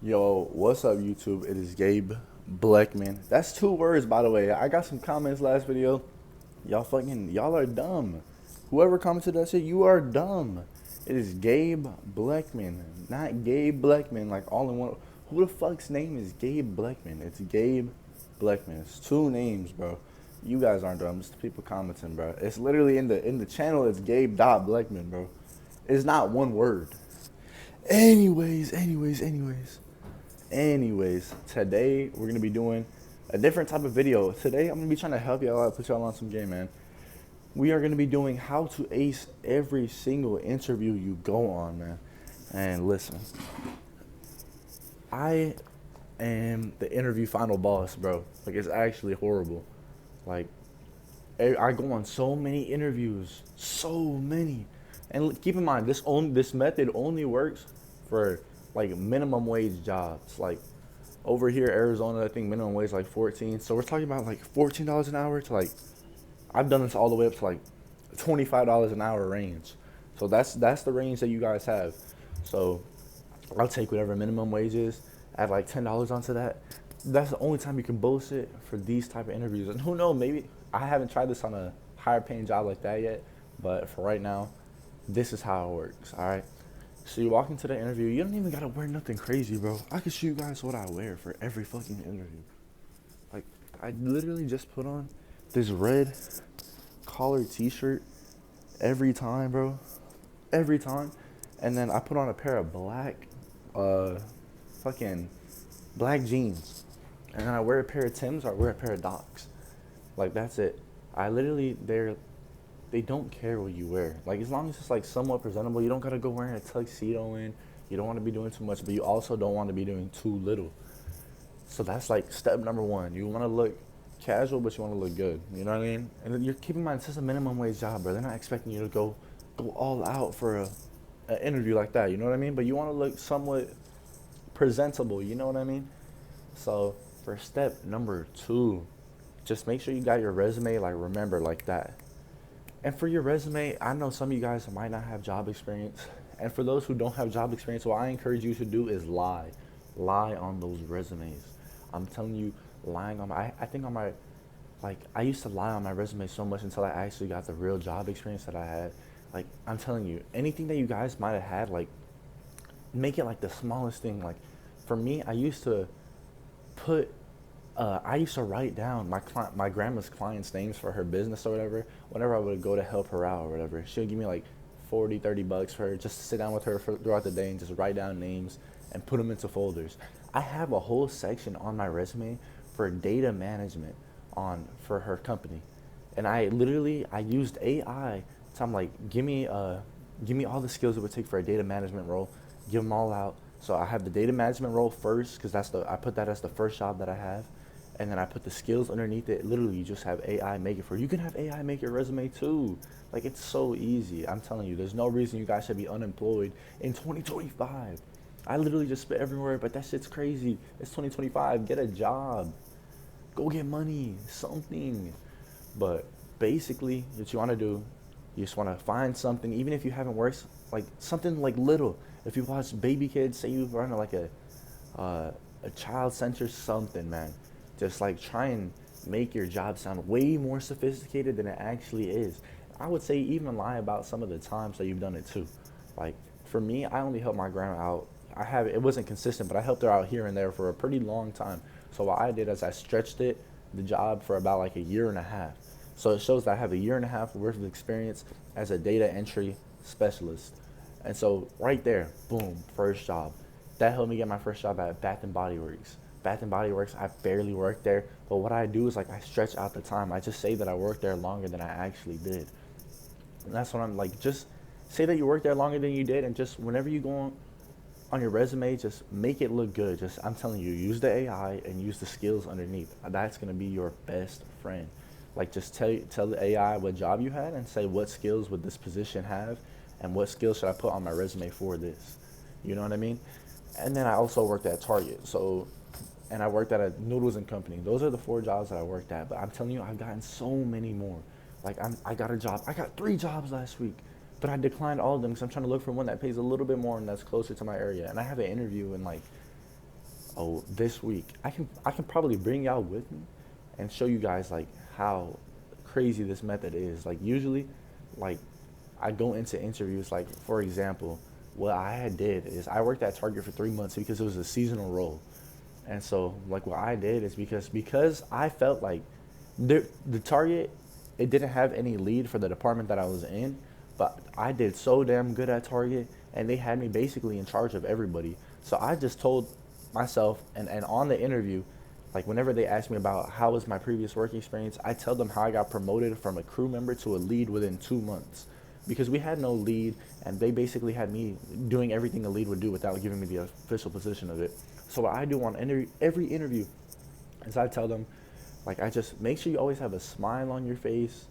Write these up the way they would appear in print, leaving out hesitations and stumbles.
Yo, what's up, YouTube? It is Gabe Blechman. That's 2 words, by the way. I got some comments last video. Y'all are dumb. Whoever commented that shit, you are dumb. It is Gabe Blechman, not Gabe Blechman, like all in one. Who the fuck's name is Gabe Blechman? It's Gabe Blechman. It's 2 names, bro. You guys aren't dumb. It's the people commenting, bro. It's literally in the channel. It's Gabe.blechman, bro. It's not 1 word. Anyways, today we're gonna be doing a different type of video. Today I'm gonna be trying to help y'all out, put y'all on some game, man. We are gonna be doing how to ace every single interview you go on, man. And listen, I am the interview final boss, bro. Like, it's actually horrible. Like, I go on so many interviews, so many. And keep in mind, this method only works for like minimum wage jobs. Like over here, Arizona, I think minimum wage like 14. So we're talking about like $14 an hour to like, I've done this all the way up to like $25 an hour range. So that's the range that you guys have. So I'll take whatever minimum wage is, add like $10 onto that. That's the only time you can bullshit for these type of interviews. And who knows, maybe I haven't tried this on a higher paying job like that yet. But for right now, this is how it works, all right? So you walk into the interview, you don't even gotta wear nothing crazy, bro. I can show you guys what I wear for every fucking interview. Like, I literally just put on this red collared t-shirt every time, bro. Every time. And then I put on a pair of black, fucking black jeans. And then I wear a pair of Timbs or I wear a pair of Docs. Like, that's it. I literally, they don't care what you wear. Like, as long as it's like somewhat presentable, you don't gotta go wearing a tuxedo in. You don't want to be doing too much, but you also don't want to be doing too little. So that's like step number one. You want to look casual, but you want to look good. You know what I mean? And then you're keeping in mind, it's just a minimum wage job, bro. They're not expecting you to go all out for an interview like that. You know what I mean? But you want to look somewhat presentable. You know what I mean? So for step number 2, just make sure you got your resume, like, remember, like that. And for your resume, I know some of you guys might not have job experience. And for those who don't have job experience, what I encourage you to do is lie. Lie on those resumes. I'm telling you, lying on I think on my, like, I used to lie on my resume so much until I actually got the real job experience that I had. Like, I'm telling you, anything that you guys might have had, like, make it like the smallest thing. Like, for me, I used to write down my grandma's clients' names for her business or whatever. Whenever I would go to help her out or whatever, she would give me like 40, $30 for her just to sit down with her throughout the day and just write down names and put them into folders. I have a whole section on my resume for data management for her company, and I used AI. So I'm like, give me all the skills it would take for a data management role. Give them all out. So I have the data management role first because I put that as the first job that I have. And then I put the skills underneath it. Literally, you just have AI make it for you. You can have AI make your resume too. Like, it's so easy. I'm telling you, there's no reason you guys should be unemployed in 2025. I literally just spit everywhere, but that shit's crazy. It's 2025. Get a job. Go get money. Something. But basically, what you want to do, you just want to find something, even if you haven't worked, like something like little. If you watch Baby Kids, say you run like a child center, something, man. Just like try and make your job sound way more sophisticated than it actually is. I would say even lie about some of the times that you've done it too. Like, for me, I only helped my grandma out. It wasn't consistent, but I helped her out here and there for a pretty long time. So what I did is I stretched the job for about like a year and a half. So it shows that I have a year and a half worth of experience as a data entry specialist. And so right there, boom, first job. That helped me get my first job at Bath and Body Works. Bath and Body Works, I barely worked there, but what I do is like I stretch out the time. I just say that I worked there longer than I actually did. And that's what I'm like, just say that you worked there longer than you did, and just whenever you go on your resume, just make it look good. Just, I'm telling you, use the AI and use the skills underneath. That's gonna be your best friend. Like, just tell the AI what job you had and say what skills would this position have and what skills should I put on my resume for this. You know what I mean? And then I also worked at Target. And I worked at a noodles and company. Those are the 4 jobs that I worked at. But I'm telling you, I've gotten so many more. Like, I got a job. I got 3 jobs last week, but I declined all of them because I'm trying to look for one that pays a little bit more and that's closer to my area. And I have an interview in like oh, this week I can probably bring y'all with me and show you guys like how crazy this method is. Like usually, like I go into interviews like for example, what I had did is I worked at Target for 3 months because it was a seasonal role. And so like what I did is because I felt like the Target, it didn't have any lead for the department that I was in, but I did so damn good at Target and they had me basically in charge of everybody. So I just told myself and on the interview, like whenever they ask me about how was my previous work experience, I tell them how I got promoted from a crew member to a lead within 2 months. Because we had no lead and they basically had me doing everything a lead would do without giving me the official position of it. So what I do on every interview is I tell them, like I just make sure you always have a smile on your face.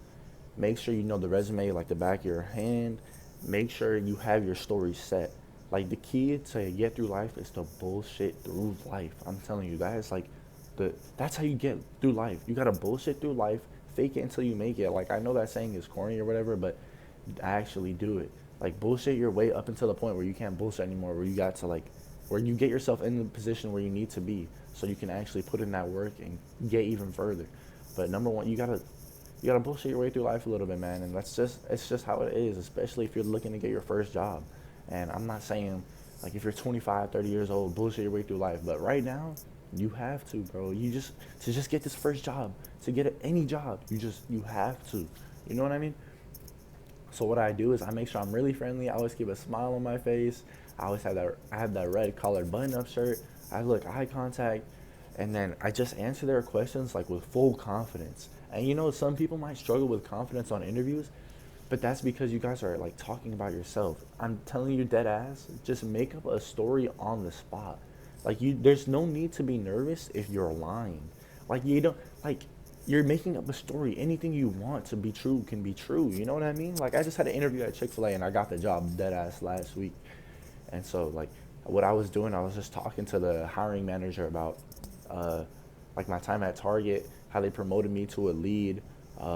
Make sure you know the resume like the back of your hand. Make sure you have your story set. Like the key to get through life is to bullshit through life. I'm telling you, that is like that's how you get through life. You gotta bullshit through life, fake it until you make it. Like I know that saying is corny or whatever, but I actually do it. Like bullshit your way up until the point where you can't bullshit anymore, where you got to like where you get yourself in the position where you need to be so you can actually put in that work and get even further. But number one, you gotta bullshit your way through life a little bit, man, and it's just how it is, especially if you're looking to get your first job. And I'm not saying like if you're 25, 30 years old, bullshit your way through life, but right now you have to, bro. You just get this first job, to get any job, you have to. You know what I mean? So what I do is I make sure I'm really friendly. I always keep a smile on my face. I have that red collared button up shirt. I look eye contact, and then I just answer their questions like with full confidence. And you know, some people might struggle with confidence on interviews, but that's because you guys are like talking about yourself. I'm telling you dead ass, just make up a story on the spot. Like there's no need to be nervous if you're lying. Like you don't like you're making up a story. Anything you want to be true can be true. You know what I mean? Like I just had an interview at Chick-fil-A and I got the job dead ass last week. And so like what I was doing, I was just talking to the hiring manager about uh, like my time at Target, how they promoted me to a lead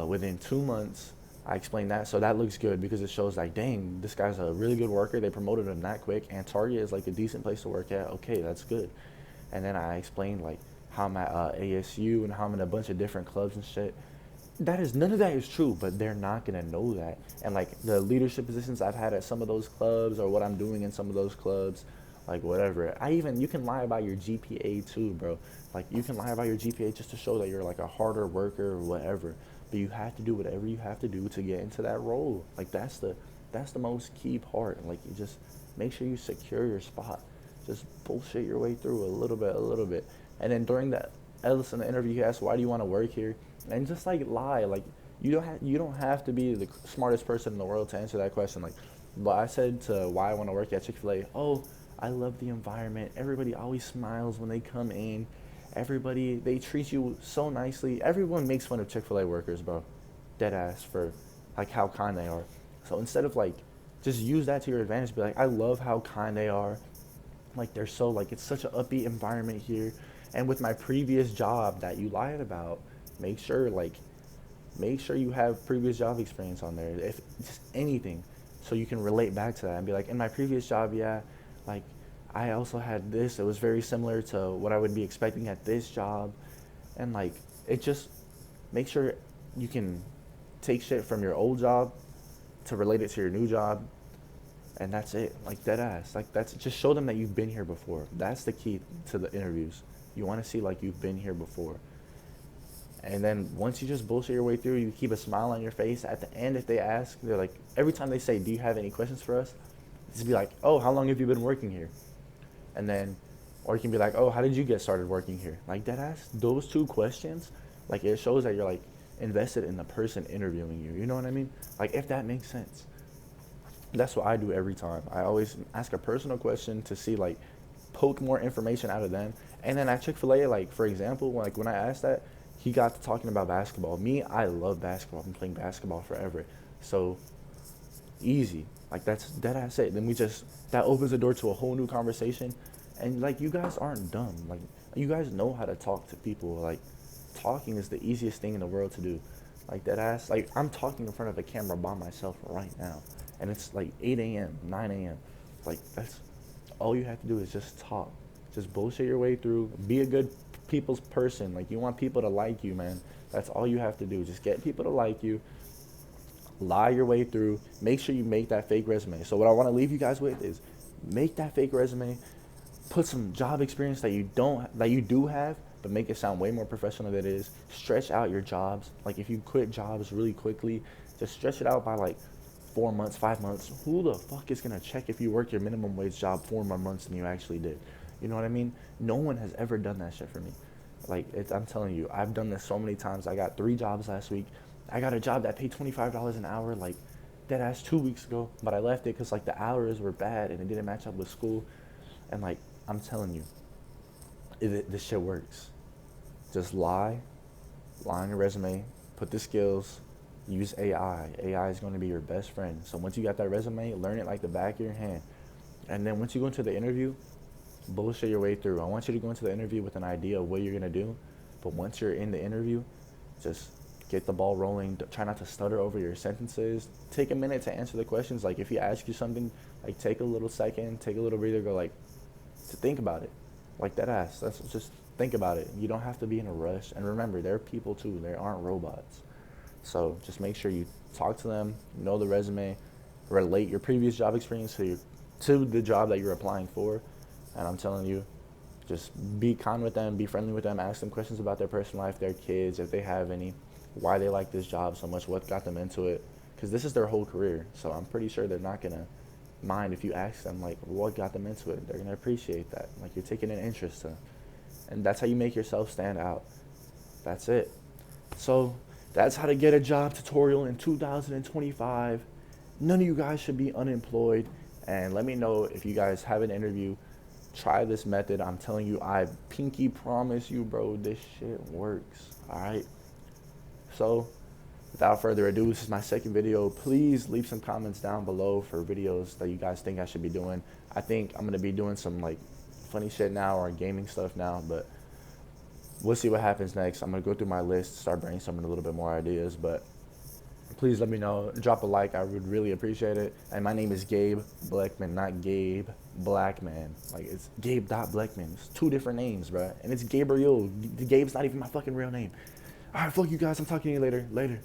within 2 months. I explained that, so that looks good because it shows like, dang, this guy's a really good worker. They promoted him that quick, and Target is like a decent place to work at. Okay, that's good. And then I explained like how I'm at ASU and how I'm in a bunch of different clubs and shit. That is none of that is true, but they're not gonna know that. And like the leadership positions I've had at some of those clubs or what I'm doing in some of those clubs, like whatever. You can lie about your GPA too, bro. Like you can lie about your GPA just to show that you're like a harder worker or whatever. But you have to do whatever you have to do to get into that role. Like that's the most key part. Like you just make sure you secure your spot. Just bullshit your way through a little bit. And then during that Ellison interview, he asked, "Why do you want to work here?" And just like lie, like you don't have to be the smartest person in the world to answer that question. Like, but I said to why I want to work at Chick-fil-A. Oh, I love the environment. Everybody always smiles when they come in. Everybody, they treat you so nicely. Everyone makes fun of Chick-fil-A workers, bro. Dead ass for like how kind they are. So instead of like just use that to your advantage, be like, I love how kind they are. Like they're so like it's such an upbeat environment here. And with my previous job that you lied about, make sure like make sure you have previous job experience on there. If just anything, so you can relate back to that and be like, in my previous job, yeah, like I also had this. It was very similar to what I would be expecting at this job, and like it just make sure you can take shit from your old job to relate it to your new job, and that's it. Like dead ass. Like that's just show them that you've been here before. That's the key to the interviews. You want to see like you've been here before. And then once you just bullshit your way through, you keep a smile on your face. At the end, if they ask, they're like, every time they say, "Do you have any questions for us?" Just be like, "Oh, how long have you been working here?" And then, or you can be like, "Oh, how did you get started working here?" Like that ass. Those two questions, like it shows that you're like invested in the person interviewing you. You know what I mean? Like if that makes sense. That's what I do every time. I always ask a personal question to see like poke more information out of them. And then at Chick-fil-A, like for example, like when I asked that, he got to talking about basketball. Me, I love basketball. I've been playing basketball forever. So easy. Like that's it. Then we just that opens the door to a whole new conversation. And like you guys aren't dumb. Like you guys know how to talk to people. Like talking is the easiest thing in the world to do. Like that ass. Like I'm talking in front of a camera by myself right now, and it's like 8 a.m., 9 a.m. Like that's all you have to do is just talk. Just bullshit your way through. Be a good people's person. Like, you want people to like you, man. That's all you have to do. Just get people to like you. Lie your way through. Make sure you make that fake resume. So what I want to leave you guys with is make that fake resume. Put some job experience that you do have, but make it sound way more professional than it is. Stretch out your jobs. Like, if you quit jobs really quickly, just stretch it out by like 4 months, 5 months. Who the fuck is gonna check if you work your minimum wage job 4 more months than you actually did? You know what I mean? No one has ever done that shit for me. Like, I'm telling you, I've done this so many times. I got 3 jobs last week. I got a job that paid $25 an hour, like, dead ass 2 weeks ago, but I left it because like the hours were bad and it didn't match up with school. And like, I'm telling you, this shit works. Just lie on your resume, put the skills, use AI. AI is going to be your best friend. So once you got that resume, learn it like the back of your hand. And then once you go into the interview, bullshit your way through. I want you to go into the interview with an idea of what you're going to do. But once you're in the interview, just get the ball rolling. Try not to stutter over your sentences. Take a minute to answer the questions. Like, if he asks you something, like, take a little second, take a little breather, go like, to think about it. Like, that ass. That's just think about it. You don't have to be in a rush. And remember, they're people too. They aren't robots. So just make sure you talk to them, know the resume, relate your previous job experience to the job that you're applying for. And I'm telling you, just be kind with them, be friendly with them, ask them questions about their personal life, their kids, if they have any, why they like this job so much, what got them into it. Because this is their whole career. So I'm pretty sure they're not going to mind if you ask them, like, what got them into it. They're going to appreciate that. Like, you're taking an interest to. And that's how you make yourself stand out. That's it. So that's how to get a job tutorial in 2025. None of you guys should be unemployed. And let me know if you guys have an interview. Try this method. I'm telling you, I pinky promise you, bro, this shit works. All right. So without further ado, this is my second video. Please leave some comments down below for videos that you guys think I should be doing. I think I'm going to be doing some like funny shit now or gaming stuff now, but we'll see what happens next. I'm going to go through my list, start brainstorming a little bit more ideas, but please let me know. Drop a like. I would really appreciate it. And my name is Gabe Blechman, not Gabe Blackman. Like, it's gabe.blechman. It's 2 different names, bro. And it's Gabriel. Gabe's not even my fucking real name. All right, fuck you guys. I'm talking to you later. Later.